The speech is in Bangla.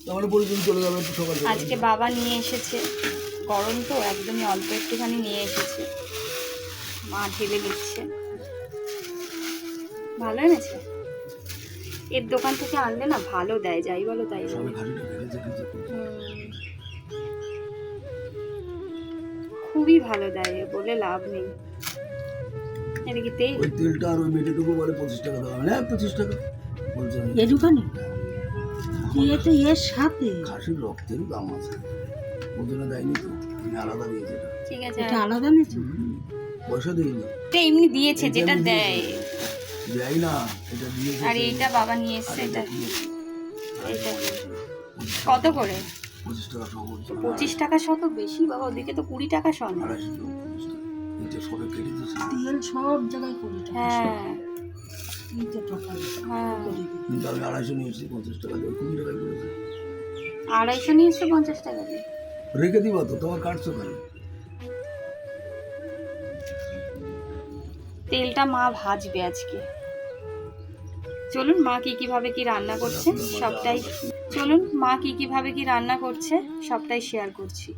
তাহলে পরিজন চলে যাবে একটু সকাল সকাল। আজকে বাবা নিয়ে এসেছে, গরম তো একদমই অল্প একটুখানি নিয়ে এসেছে, মা ঢেলে দিচ্ছে। ভালো এনেছে, এর দোকান থেকে আনলে না ভালো দেয়, যাই বলো তাই বলো। সবাই ঘাড়িটা ভেঙেছে খেয়েছে। খুবই ভালো দেয়, বলে লাভ নেই। এদিকে তেল, ওই তেলটা আর ওই মেটেটুকু বলে 25 টাকা দাও, হ্যাঁ 25 টাকা বলছে। এই দোকানে এ তো এর সাথে খাসির রক্তেরও দাম আছে, ওজনে দেয়নি তো, আমি আলাদা দিয়েছি এটা। ঠিক আছে। এটা আলাদা নিয়েছে। পয়সা দিইনি, এটা এমনি দিয়েছে, এটা যেটা আমি দেয়। দেয় না, এটা দিয়েছে। আর এইটা বাবা নিয়ে এসছে, এটা দিয়েছে এইটা কত করে? 25 টাকা সহ বলছে। 25 টাকা শত বেশি বাবা, ওদিকে তো 20 টাকা শো না। 250 টাকা 25 টাকা। এটা সবে কেটে দিয়েছে। তেল সব জায়গায় 20 টাকা। হ্যাঁ এই তো টাকা হ্যাঁ, কিন্তু আমি 250 নিয়েছি, 50 টাকা দিয়ে 20 টাকায় পড়েছে। 250 নিয়ে এসছে 50 টাকা দিয়ে। রেখে দিবা তো, তোমার কাটছো কেন? তেলটা মা ভাজবে আজকে। চলুন মা কিভাবে কি রান্না করছে সবটাই, চলুন মা কিভাবে কি রান্না করছে সবটাই শেয়ার করছি।